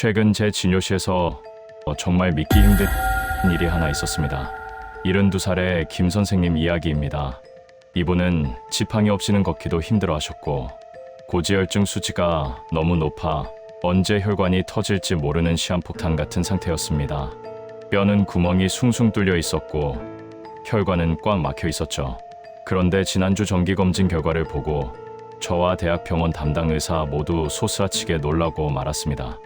최근 제 진료실에서 정말 믿기 힘든 일이 하나 있었습니다. 72살의 김 선생님 이야기입니다. 이분은 지팡이 없이는 걷기도 힘들어 하셨고 고지혈증 수치가 너무 높아 언제 혈관이 터질지 모르는 시한폭탄 같은 상태였습니다. 뼈는 구멍이 숭숭 뚫려 있었고 혈관은 꽉 막혀 있었죠. 그런데 지난주 정기검진 결과를 보고 저와 대학병원 담당 의사 모두 소스라치게 놀라고 말았습니다.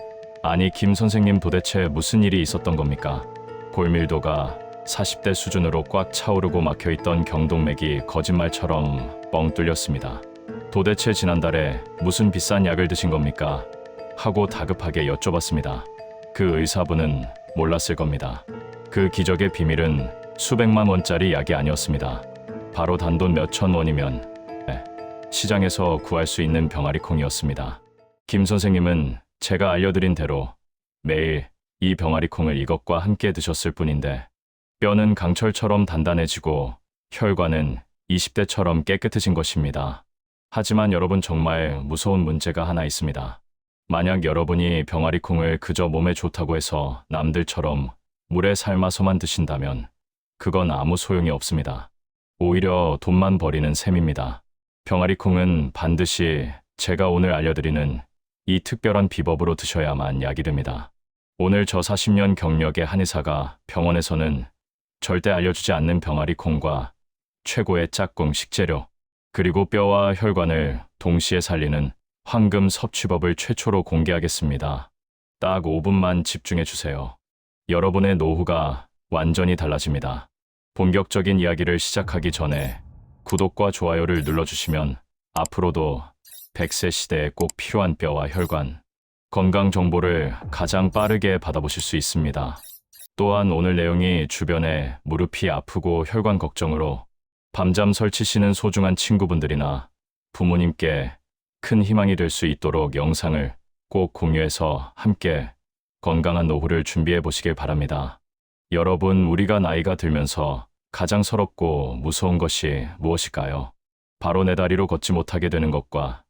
아니, 김 선생님, 도대체 무슨 일이 있었던 겁니까? 골밀도가 40대 수준으로 꽉 차오르고 막혀있던 경동맥이 거짓말처럼 뻥 뚫렸습니다. 도대체 지난달에 무슨 비싼 약을 드신 겁니까? 하고 다급하게 여쭤봤습니다. 그 의사분은 몰랐을 겁니다. 그 기적의 비밀은 수백만 원짜리 약이 아니었습니다. 바로 단돈 몇천 원이면 시장에서 구할 수 있는 병아리콩이었습니다. 김 선생님은 제가 알려드린 대로 매일 이 병아리콩을 이것과 함께 드셨을 뿐인데 뼈는 강철처럼 단단해지고 혈관은 20대처럼 깨끗해진 것입니다. 하지만 여러분, 정말 무서운 문제가 하나 있습니다. 만약 여러분이 병아리콩을 그저 몸에 좋다고 해서 남들처럼 물에 삶아서만 드신다면 그건 아무 소용이 없습니다. 오히려 돈만 버리는 셈입니다. 병아리콩은 반드시 제가 오늘 알려드리는 이 특별한 비법으로 드셔야만 약이 됩니다. 오늘 저 40년 경력의 한의사가 병원에서는 절대 알려주지 않는 병아리콩과 최고의 짝꿍 식재료, 그리고 뼈와 혈관을 동시에 살리는 황금 섭취법을 최초로 공개하겠습니다. 딱 5분만 집중해 주세요. 여러분의 노후가 완전히 달라집니다. 본격적인 이야기를 시작하기 전에 구독과 좋아요를 눌러주시면 앞으로도 100세 시대에 꼭 필요한 뼈와 혈관, 건강 정보를 가장 빠르게 받아보실 수 있습니다. 또한 오늘 내용이 주변에 무릎이 아프고 혈관 걱정으로 밤잠 설치시는 소중한 친구분들이나 부모님께 큰 희망이 될 수 있도록 영상을 꼭 공유해서 함께 건강한 노후를 준비해 보시길 바랍니다. 여러분, 우리가 나이가 들면서 가장 서럽고 무서운 것이 무엇일까요? 바로 내 다리로 걷지 못하게 되는 것과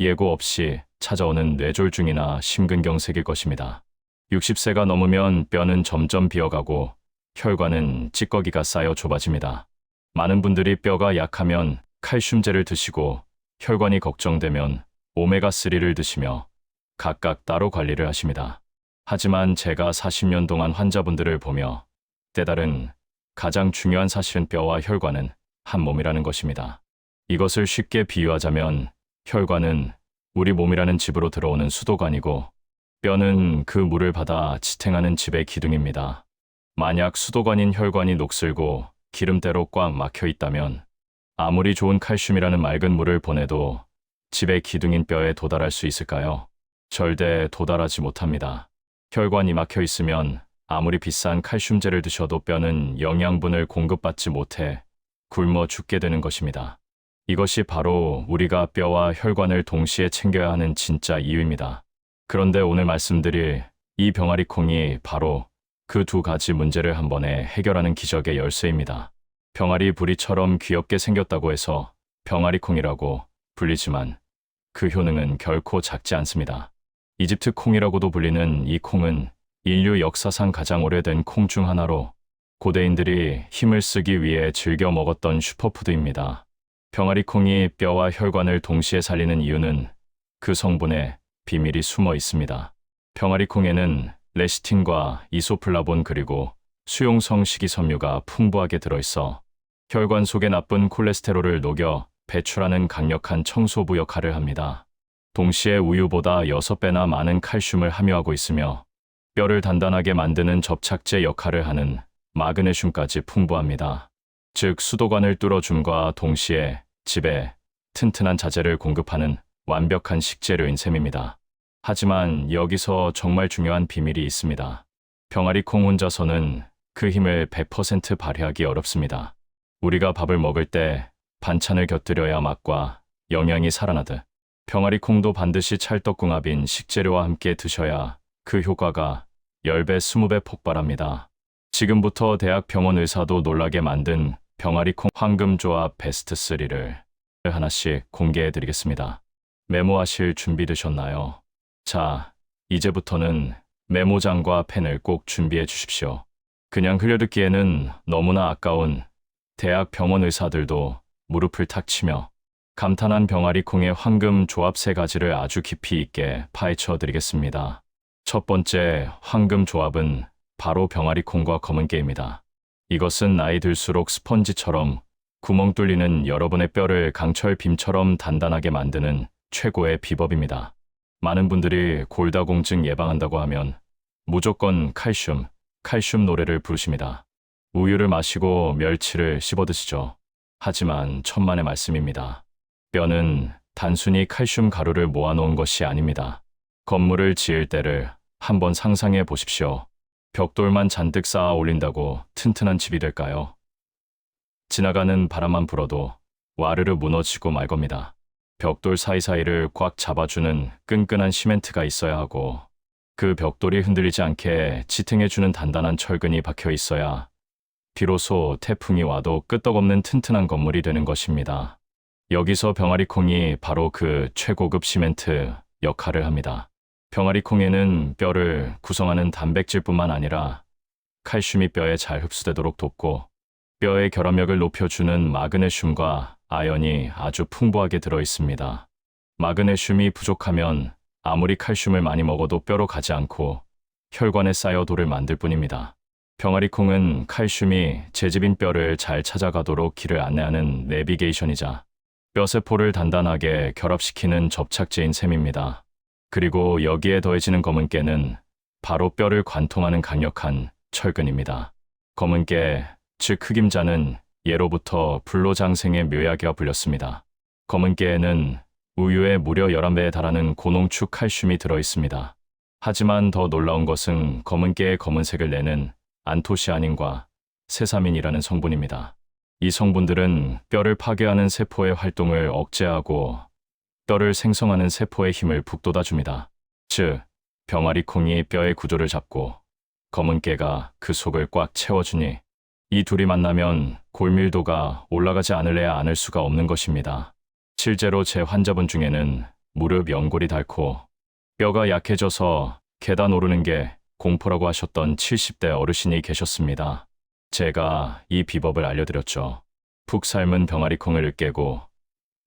예고 없이 찾아오는 뇌졸중이나 심근경색일 것입니다. 60세가 넘으면 뼈는 점점 비어가고 혈관은 찌꺼기가 쌓여 좁아집니다. 많은 분들이 뼈가 약하면 칼슘제를 드시고 혈관이 걱정되면 오메가3를 드시며 각각 따로 관리를 하십니다. 하지만 제가 40년 동안 환자분들을 보며 깨달은 가장 중요한 사실은 뼈와 혈관은 한 몸이라는 것입니다. 이것을 쉽게 비유하자면 혈관은 우리 몸이라는 집으로 들어오는 수도관이고 뼈는 그 물을 받아 지탱하는 집의 기둥입니다. 만약 수도관인 혈관이 녹슬고 기름때로 꽉 막혀 있다면 아무리 좋은 칼슘이라는 맑은 물을 보내도 집의 기둥인 뼈에 도달할 수 있을까요? 절대 도달하지 못합니다. 혈관이 막혀 있으면 아무리 비싼 칼슘제를 드셔도 뼈는 영양분을 공급받지 못해 굶어 죽게 되는 것입니다. 이것이 바로 우리가 뼈와 혈관을 동시에 챙겨야 하는 진짜 이유입니다. 그런데 오늘 말씀드릴 이 병아리콩이 바로 그 두 가지 문제를 한 번에 해결하는 기적의 열쇠입니다. 병아리 부리처럼 귀엽게 생겼다고 해서 병아리콩이라고 불리지만 그 효능은 결코 작지 않습니다. 이집트 콩이라고도 불리는 이 콩은 인류 역사상 가장 오래된 콩 중 하나로 고대인들이 힘을 쓰기 위해 즐겨 먹었던 슈퍼푸드입니다. 병아리콩이 뼈와 혈관을 동시에 살리는 이유는 그 성분에 비밀이 숨어 있습니다. 병아리콩에는 레시틴과 이소플라본 그리고 수용성 식이섬유가 풍부하게 들어있어 혈관 속의 나쁜 콜레스테롤을 녹여 배출하는 강력한 청소부 역할을 합니다. 동시에 우유보다 6배나 많은 칼슘을 함유하고 있으며 뼈를 단단하게 만드는 접착제 역할을 하는 마그네슘까지 풍부합니다. 즉, 수도관을 뚫어줌과 동시에 집에 튼튼한 자재를 공급하는 완벽한 식재료인 셈입니다. 하지만 여기서 정말 중요한 비밀이 있습니다. 병아리콩 혼자서는 그 힘을 100% 발휘하기 어렵습니다. 우리가 밥을 먹을 때 반찬을 곁들여야 맛과 영양이 살아나듯 병아리콩도 반드시 찰떡궁합인 식재료와 함께 드셔야 그 효과가 10배, 20배 폭발합니다. 지금부터 대학병원 의사도 놀라게 만든 병아리콩 황금조합 베스트 3를 하나씩 공개해드리겠습니다. 메모하실 준비 되셨나요? 자, 이제부터는 메모장과 펜을 꼭 준비해 주십시오. 그냥 흘려듣기에는 너무나 아까운 대학 병원 의사들도 무릎을 탁 치며 감탄한 병아리 콩의 황금 조합 세 가지를 아주 깊이 있게 파헤쳐 드리겠습니다. 첫 번째 황금 조합은 바로 병아리 콩과 검은 깨입니다. 이것은 나이 들수록 스펀지처럼 구멍 뚫리는 여러분의 뼈를 강철 빔처럼 단단하게 만드는 최고의 비법입니다. 많은 분들이 골다공증 예방한다고 하면 무조건 칼슘 노래를 부르십니다. 우유를 마시고 멸치를 씹어 드시죠. 하지만 천만의 말씀입니다. 뼈는 단순히 칼슘 가루를 모아놓은 것이 아닙니다. 건물을 지을 때를 한번 상상해 보십시오. 벽돌만 잔뜩 쌓아 올린다고 튼튼한 집이 될까요? 지나가는 바람만 불어도 와르르 무너지고 말 겁니다. 벽돌 사이사이를 꽉 잡아주는 끈끈한 시멘트가 있어야 하고 그 벽돌이 흔들리지 않게 지탱해주는 단단한 철근이 박혀 있어야 비로소 태풍이 와도 끄떡없는 튼튼한 건물이 되는 것입니다. 여기서 병아리 콩이 바로 그 최고급 시멘트 역할을 합니다. 병아리 콩에는 뼈를 구성하는 단백질뿐만 아니라 칼슘이 뼈에 잘 흡수되도록 돕고 뼈의 결합력을 높여주는 마그네슘과 아연이 아주 풍부하게 들어 있습니다. 마그네슘이 부족하면 아무리 칼슘을 많이 먹어도 뼈로 가지 않고 혈관에 쌓여 돌을 만들 뿐입니다. 병아리 콩은 칼슘이 재집인 뼈를 잘 찾아가도록 길을 안내하는 내비게이션이자 뼈세포를 단단하게 결합시키는 접착제인 셈입니다. 그리고 여기에 더해지는 검은 깨는 바로 뼈를 관통하는 강력한 철근입니다. 검은 깨, 즉 흑임자는 예로부터 불로장생의 묘약이라 불렸습니다. 검은 깨에는 우유의 무려 11배에 달하는 고농축 칼슘이 들어있습니다. 하지만 더 놀라운 것은 검은 깨의 검은색을 내는 안토시아닌과 세사민이라는 성분입니다. 이 성분들은 뼈를 파괴하는 세포의 활동을 억제하고 뼈를 생성하는 세포의 힘을 북돋아줍니다. 즉, 병아리 콩이 뼈의 구조를 잡고 검은 깨가 그 속을 꽉 채워주니 이 둘이 만나면 골밀도가 올라가지 않을래야 않을 수가 없는 것입니다. 실제로 제 환자분 중에는 무릎 연골이 닳고 뼈가 약해져서 계단 오르는 게 공포라고 하셨던 70대 어르신이 계셨습니다. 제가 이 비법을 알려드렸죠. 푹 삶은 병아리 콩을 으깨고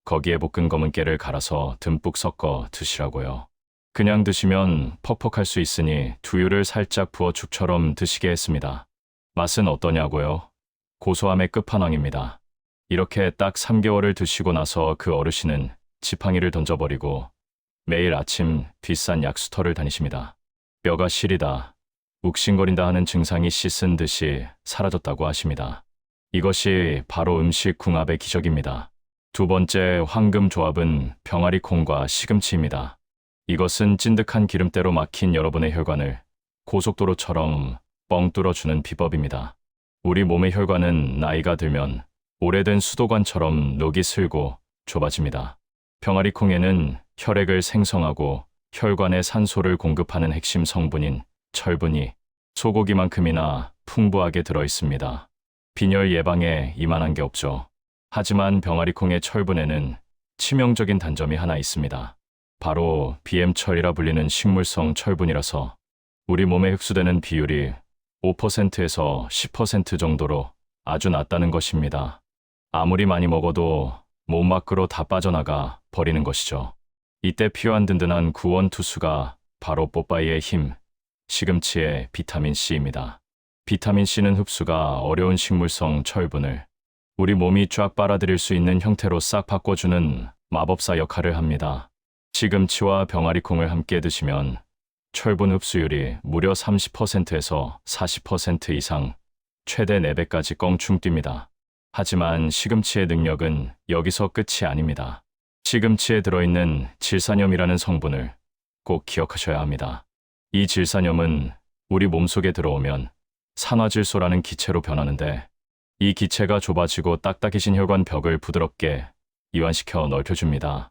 거기에 볶은 검은 깨를 갈아서 듬뿍 섞어 드시라고요. 그냥 드시면 퍽퍽할 수 있으니 두유를 살짝 부어 죽처럼 드시게 했습니다. 맛은 어떠냐고요? 고소함의 끝판왕입니다. 이렇게 딱 3개월을 드시고 나서 그 어르신은 지팡이를 던져버리고 매일 아침 비싼 약수터를 다니십니다. 뼈가 시리다, 욱신거린다 하는 증상이 씻은 듯이 사라졌다고 하십니다. 이것이 바로 음식 궁합의 기적입니다. 두 번째 황금 조합은 병아리 콩과 시금치입니다. 이것은 찐득한 기름때로 막힌 여러분의 혈관을 고속도로처럼 뻥 뚫어주는 비법입니다. 우리 몸의 혈관은 나이가 들면 오래된 수도관처럼 녹이 슬고 좁아집니다. 병아리 콩에는 혈액을 생성하고 혈관에 산소를 공급하는 핵심 성분인 철분이 소고기만큼이나 풍부하게 들어있습니다. 빈혈 예방에 이만한 게 없죠. 하지만 병아리 콩의 철분에는 치명적인 단점이 하나 있습니다. 바로 BM철이라 불리는 식물성 철분이라서 우리 몸에 흡수되는 비율이 5%에서 10% 정도로 아주 낮다는 것입니다. 아무리 많이 먹어도 몸 밖으로 다 빠져나가 버리는 것이죠. 이때 필요한 든든한 구원투수가 바로 뽀빠이의 힘, 시금치의 비타민C입니다. 비타민C는 흡수가 어려운 식물성 철분을 우리 몸이 쫙 빨아들일 수 있는 형태로 싹 바꿔주는 마법사 역할을 합니다. 시금치와 병아리 콩을 함께 드시면 철분 흡수율이 무려 30%에서 40% 이상, 최대 4배까지 껑충 뜁니다. 하지만 시금치의 능력은 여기서 끝이 아닙니다. 시금치에 들어있는 질산염이라는 성분을 꼭 기억하셔야 합니다. 이 질산염은 우리 몸속에 들어오면 산화질소라는 기체로 변하는데 이 기체가 좁아지고 딱딱해진 혈관 벽을 부드럽게 이완시켜 넓혀줍니다.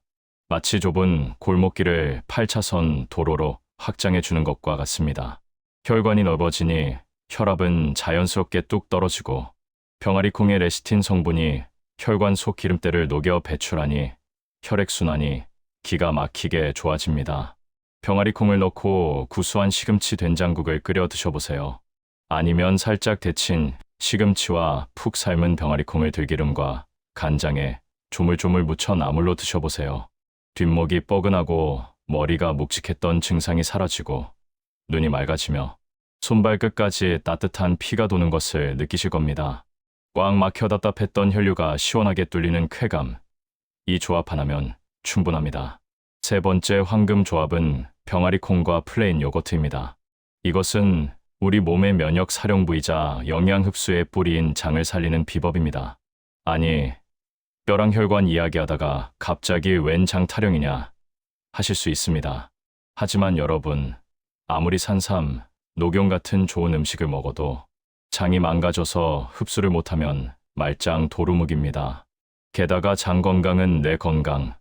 마치 좁은 골목길을 8차선 도로로 확장해주는 것과 같습니다. 혈관이 넓어지니 혈압은 자연스럽게 뚝 떨어지고 병아리 콩의 레시틴 성분이 혈관 속 기름때를 녹여 배출하니 혈액순환이 기가 막히게 좋아집니다. 병아리콩을 넣고 구수한 시금치 된장국을 끓여 드셔보세요. 아니면 살짝 데친 시금치와 푹 삶은 병아리콩을 들기름과 간장에 조물조물 묻혀 나물로 드셔보세요. 뒷목이 뻐근하고 머리가 묵직했던 증상이 사라지고 눈이 맑아지며 손발 끝까지 따뜻한 피가 도는 것을 느끼실 겁니다. 꽉 막혀 답답했던 혈류가 시원하게 뚫리는 쾌감. 이 조합 하나면 충분합니다. 세 번째 황금 조합은 병아리콩과 플레인 요거트입니다. 이것은 우리 몸의 면역 사령부이자 영양 흡수의 뿌리인 장을 살리는 비법입니다. 아니, 뼈랑 혈관 이야기하다가 갑자기 웬 장 타령이냐 하실 수 있습니다. 하지만 여러분, 아무리 산삼, 녹용 같은 좋은 음식을 먹어도 장이 망가져서 흡수를 못하면 말짱 도루묵입니다. 게다가 장 건강은 뇌 건강,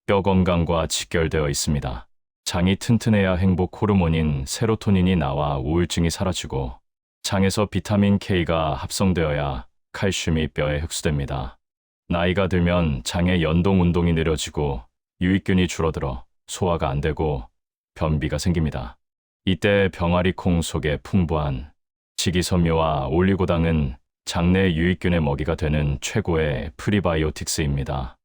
뼈 건강과 직결되어 있습니다. 장이 튼튼해야 행복 호르몬인 세로토닌이 나와 우울증이 사라지고 장에서 비타민 K가 합성되어야 칼슘이 뼈에 흡수됩니다. 나이가 들면 장의 연동 운동이 느려지고 유익균이 줄어들어 소화가 안 되고 변비가 생깁니다. 이때 병아리콩 속에 풍부한 식이섬유와 올리고당은 장내 유익균의 먹이가 되는 최고의 프리바이오틱스입니다.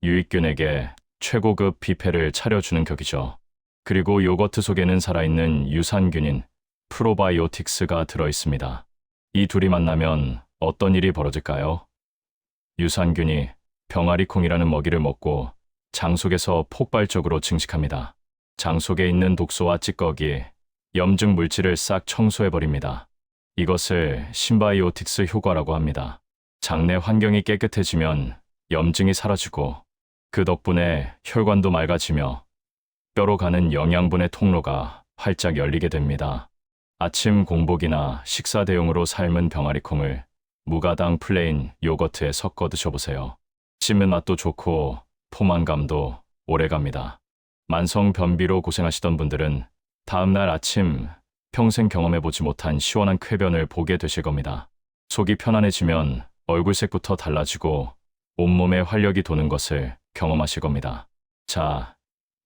유익균에게 최고급 비패를 차려주는 격이죠. 그리고 요거트 속에는 살아있는 유산균인 프로바이오틱스가 들어있습니다. 이 둘이 만나면 어떤 일이 벌어질까요? 유산균이 병아리콩이라는 먹이를 먹고 장 속에서 폭발적으로 증식합니다. 장 속에 있는 독소와 찌꺼기, 염증 물질을 싹 청소해버립니다. 이것을 심바이오틱스 효과라고 합니다. 장내 환경이 깨끗해지면 염증이 사라지고 그 덕분에 혈관도 맑아지며 뼈로 가는 영양분의 통로가 활짝 열리게 됩니다. 아침 공복이나 식사 대용으로 삶은 병아리콩을 무가당 플레인 요거트에 섞어 드셔보세요. 씹는 맛도 좋고 포만감도 오래갑니다. 만성 변비로 고생하시던 분들은 다음날 아침 평생 경험해보지 못한 시원한 쾌변을 보게 되실 겁니다. 속이 편안해지면 얼굴색부터 달라지고 온몸에 활력이 도는 것을 경험하실 겁니다. 자,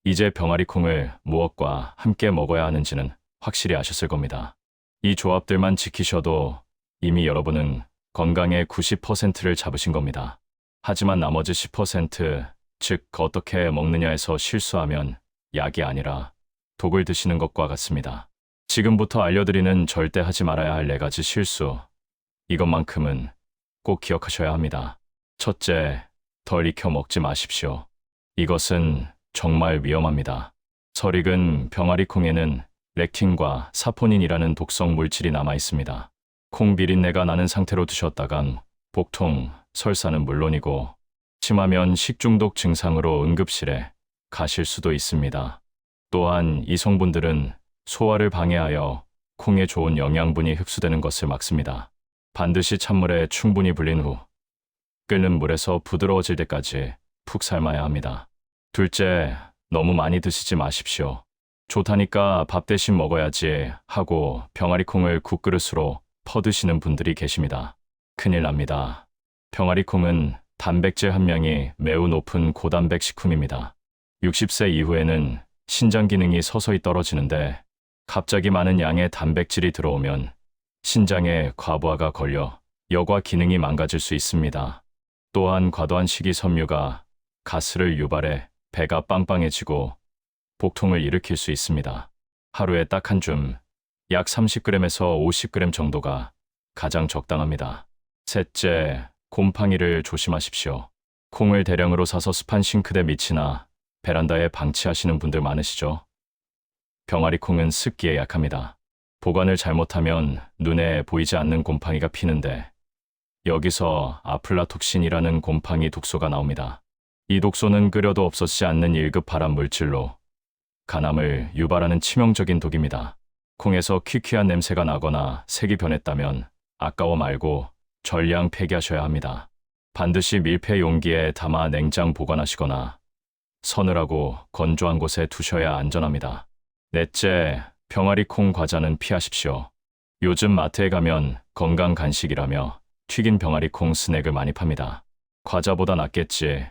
이제 병아리콩을 무엇과 함께 먹어야 하는지는 확실히 아셨을 겁니다. 이 조합들만 지키셔도 이미 여러분은 건강의 90%를 잡으신 겁니다. 하지만 나머지 10%, 즉 어떻게 먹느냐에서 실수하면 약이 아니라 독을 드시는 것과 같습니다. 지금부터 알려드리는 절대 하지 말아야 할 4가지 실수. 이것만큼은 꼭 기억하셔야 합니다. 첫째, 덜 익혀 먹지 마십시오. 이것은 정말 위험합니다. 설익은 병아리콩에는 렉틴과 사포닌이라는 독성 물질이 남아 있습니다. 콩 비린내가 나는 상태로 드셨다간 복통, 설사는 물론이고 심하면 식중독 증상으로 응급실에 가실 수도 있습니다. 또한 이 성분들은 소화를 방해하여 콩에 좋은 영양분이 흡수되는 것을 막습니다. 반드시 찬물에 충분히 불린 후 끓는 물에서 부드러워질 때까지 푹 삶아야 합니다. 둘째, 너무 많이 드시지 마십시오. 좋다니까 밥 대신 먹어야지 하고 병아리콩을 국그릇으로 퍼드시는 분들이 계십니다. 큰일 납니다. 병아리콩은 단백질 함량이 매우 높은 고단백 식품입니다. 60세 이후에는 신장 기능이 서서히 떨어지는데 갑자기 많은 양의 단백질이 들어오면 신장에 과부하가 걸려 여과 기능이 망가질 수 있습니다. 또한 과도한 식이섬유가 가스를 유발해 배가 빵빵해지고 복통을 일으킬 수 있습니다. 하루에 딱 한 줌, 약 30g에서 50g 정도가 가장 적당합니다. 셋째, 곰팡이를 조심하십시오. 콩을 대량으로 사서 습한 싱크대 밑이나 베란다에 방치하시는 분들 많으시죠? 병아리콩은 습기에 약합니다. 보관을 잘못하면 눈에 보이지 않는 곰팡이가 피는데 여기서 아플라톡신이라는 곰팡이 독소가 나옵니다. 이 독소는 끓여도 없어지지 않는 1급 발암 물질로 간암을 유발하는 치명적인 독입니다. 콩에서 퀴퀴한 냄새가 나거나 색이 변했다면 아까워 말고 전량 폐기하셔야 합니다. 반드시 밀폐 용기에 담아 냉장 보관하시거나 서늘하고 건조한 곳에 두셔야 안전합니다. 넷째, 병아리콩 과자는 피하십시오. 요즘 마트에 가면 건강 간식이라며 튀긴 병아리콩 스낵을 많이 팝니다. 과자보다 낫겠지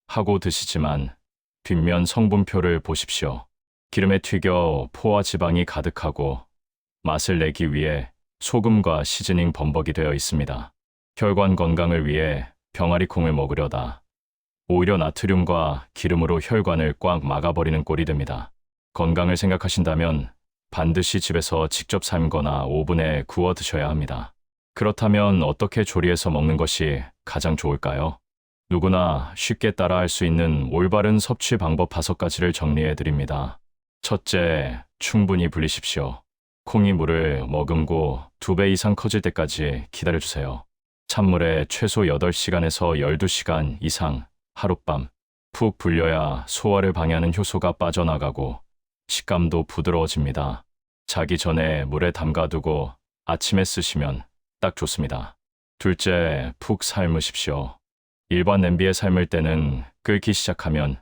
하고 드시지만 뒷면 성분표를 보십시오. 기름에 튀겨 포와 지방이 가득하고 맛을 내기 위해 소금과 시즈닝 범벅이 되어 있습니다. 혈관 건강을 위해 병아리콩을 먹으려다 오히려 나트륨과 기름으로 혈관을 꽉 막아버리는 꼴이 됩니다. 건강을 생각하신다면 반드시 집에서 직접 삶거나 오븐에 구워 드셔야 합니다. 그렇다면 어떻게 조리해서 먹는 것이 가장 좋을까요? 누구나 쉽게 따라할 수 있는 올바른 섭취 방법 5가지를 정리해 드립니다. 첫째, 충분히 불리십시오. 콩이 물을 머금고 2배 이상 커질 때까지 기다려주세요. 찬물에 최소 8시간에서 12시간 이상 하룻밤 푹 불려야 소화를 방해하는 효소가 빠져나가고 식감도 부드러워집니다. 자기 전에 물에 담가두고 아침에 쓰시면 딱 좋습니다. 둘째, 푹 삶으십시오. 일반 냄비에 삶을 때는 끓기 시작하면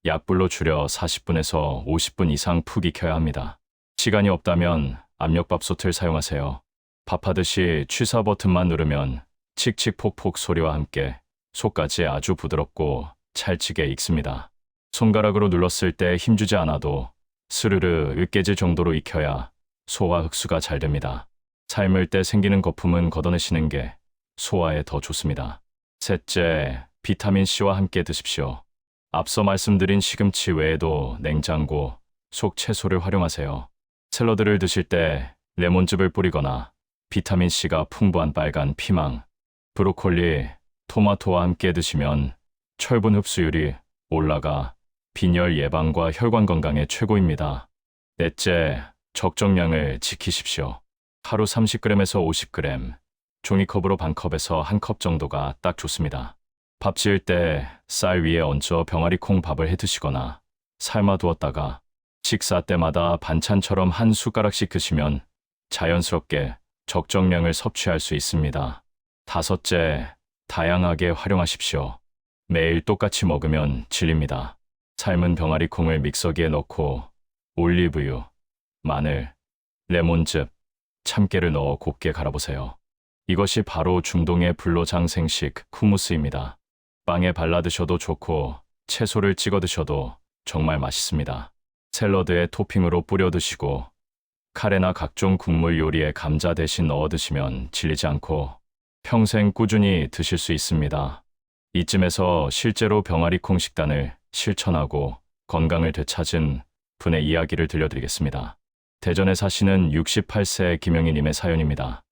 약불로 줄여 40분에서 50분 이상 푹 익혀야 합니다. 시간이 없다면 압력밥솥을 사용하세요. 밥하듯이 취사 버튼만 누르면 칙칙폭폭 소리와 함께 속까지 아주 부드럽고 찰지게 익습니다. 손가락으로 눌렀을 때 힘주지 않아도 스르르 으깨질 정도로 익혀야 소화 흡수가 잘 됩니다. 삶을 때 생기는 거품은 걷어내시는 게 소화에 더 좋습니다. 셋째, 비타민C와 함께 드십시오. 앞서 말씀드린 시금치 외에도 냉장고, 속 채소를 활용하세요. 샐러드를 드실 때 레몬즙을 뿌리거나 비타민C가 풍부한 빨간 피망, 브로콜리, 토마토와 함께 드시면 철분 흡수율이 올라가 빈혈 예방과 혈관 건강에 최고입니다. 넷째, 적정량을 지키십시오. 하루 30g에서 50g, 종이컵으로 반컵에서 1컵 정도가 딱 좋습니다. 밥 지을 때 쌀 위에 얹어 병아리콩 밥을 해 드시거나 삶아 두었다가 식사 때마다 반찬처럼 한 숟가락씩 드시면 자연스럽게 적정량을 섭취할 수 있습니다. 다섯째, 다양하게 활용하십시오. 매일 똑같이 먹으면 질립니다. 삶은 병아리콩을 믹서기에 넣고 올리브유, 마늘, 레몬즙, 참깨를 넣어 곱게 갈아보세요. 이것이 바로 중동의 불로장생식 후무스입니다. 빵에 발라 드셔도 좋고 채소를 찍어 드셔도 정말 맛있습니다. 샐러드에 토핑으로 뿌려 드시고 카레나 각종 국물 요리에 감자 대신 넣어 드시면 질리지 않고 평생 꾸준히 드실 수 있습니다. 이쯤에서 실제로 병아리콩 식단을 실천하고 건강을 되찾은 분의 이야기를 들려드리겠습니다. 대전에 사시는 68세 김영희님의 사연입니다.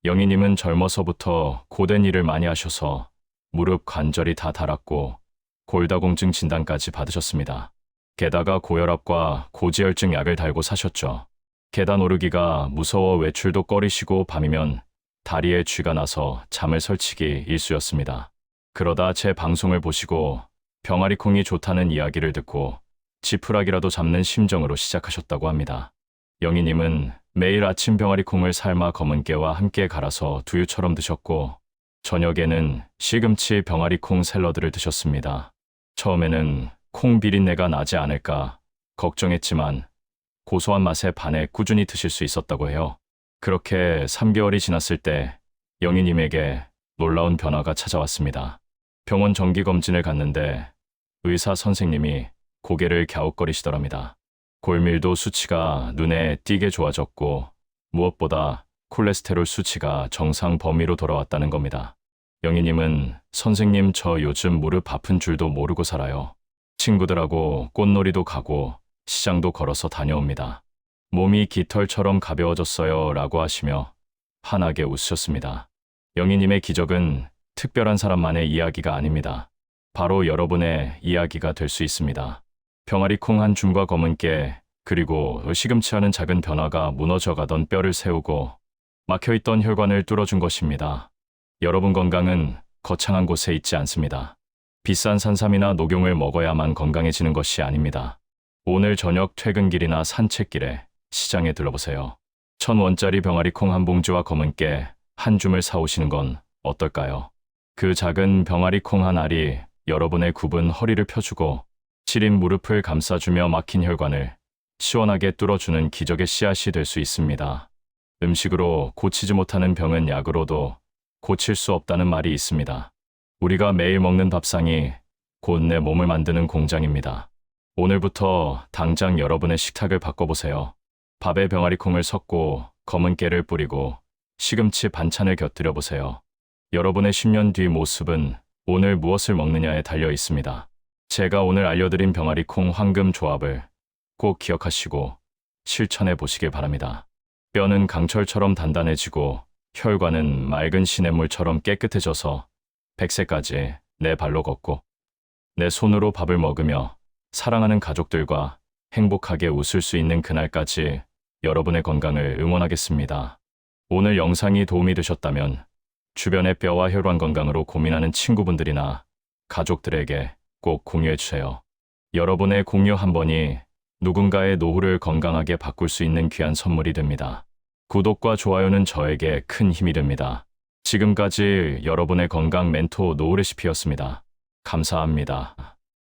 영희님은 젊어서부터 고된 일을 많이 하셔서 무릎 관절이 다 닳았고 골다공증 진단까지 받으셨습니다. 게다가 고혈압과 고지혈증 약을 달고 사셨죠. 계단 오르기가 무서워 외출도 꺼리시고 밤이면 다리에 쥐가 나서 잠을 설치기 일쑤였습니다. 그러다 제 방송을 보시고 병아리콩이 좋다는 이야기를 듣고 지푸라기라도 잡는 심정으로 시작하셨다고 합니다. 영희님은 매일 아침 병아리콩을 삶아 검은 깨와 함께 갈아서 두유처럼 드셨고 저녁에는 시금치 병아리콩 샐러드를 드셨습니다. 처음에는 콩 비린내가 나지 않을까 걱정했지만 고소한 맛에 반해 꾸준히 드실 수 있었다고 해요. 그렇게 3개월이 지났을 때 영희님에게 놀라운 변화가 찾아왔습니다. 병원 정기검진을 갔는데 의사 선생님이 고개를 갸웃거리시더랍니다. 골밀도 수치가 눈에 띄게 좋아졌고 무엇보다 콜레스테롤 수치가 정상 범위로 돌아왔다는 겁니다. 영희님은 선생님 저 요즘 무릎 아픈 줄도 모르고 살아요. 친구들하고 꽃놀이도 가고 시장도 걸어서 다녀옵니다. 몸이 깃털처럼 가벼워졌어요 라고 하시며 환하게 웃으셨습니다. 영희님의 기적은 특별한 사람만의 이야기가 아닙니다. 바로 여러분의 이야기가 될 수 있습니다. 병아리콩 한 줌과 검은 깨 그리고 시금치하는 작은 변화가 무너져가던 뼈를 세우고 막혀있던 혈관을 뚫어준 것입니다. 여러분 건강은 거창한 곳에 있지 않습니다. 비싼 산삼이나 녹용을 먹어야만 건강해지는 것이 아닙니다. 오늘 저녁 퇴근길이나 산책길에 시장에 들러보세요. 1,000원짜리 병아리콩 한 봉지와 검은 깨 한 줌을 사오시는 건 어떨까요? 그 작은 병아리콩 한 알이 여러분의 굽은 허리를 펴주고 시린 무릎을 감싸주며 막힌 혈관을 시원하게 뚫어주는 기적의 씨앗이 될 수 있습니다. 음식으로 고치지 못하는 병은 약으로도 고칠 수 없다는 말이 있습니다. 우리가 매일 먹는 밥상이 곧 내 몸을 만드는 공장입니다. 오늘부터 당장 여러분의 식탁을 바꿔보세요. 밥에 병아리콩을 섞고 검은 깨를 뿌리고 시금치 반찬을 곁들여 보세요. 여러분의 10년 뒤 모습은 오늘 무엇을 먹느냐에 달려 있습니다. 제가 오늘 알려드린 병아리콩 황금 조합을 꼭 기억하시고 실천해 보시길 바랍니다. 뼈는 강철처럼 단단해지고 혈관은 맑은 시냇물처럼 깨끗해져서 100세까지 내 발로 걷고 내 손으로 밥을 먹으며 사랑하는 가족들과 행복하게 웃을 수 있는 그날까지 여러분의 건강을 응원하겠습니다. 오늘 영상이 도움이 되셨다면 주변의 뼈와 혈관 건강으로 고민하는 친구분들이나 가족들에게 꼭 공유해 주세요. 여러분의 공유 한 번이 누군가의 노후를 건강하게 바꿀 수 있는 귀한 선물이 됩니다. 구독과 좋아요는 저에게 큰 힘이 됩니다. 지금까지 여러분의 건강 멘토 노우레시피였습니다. 감사합니다.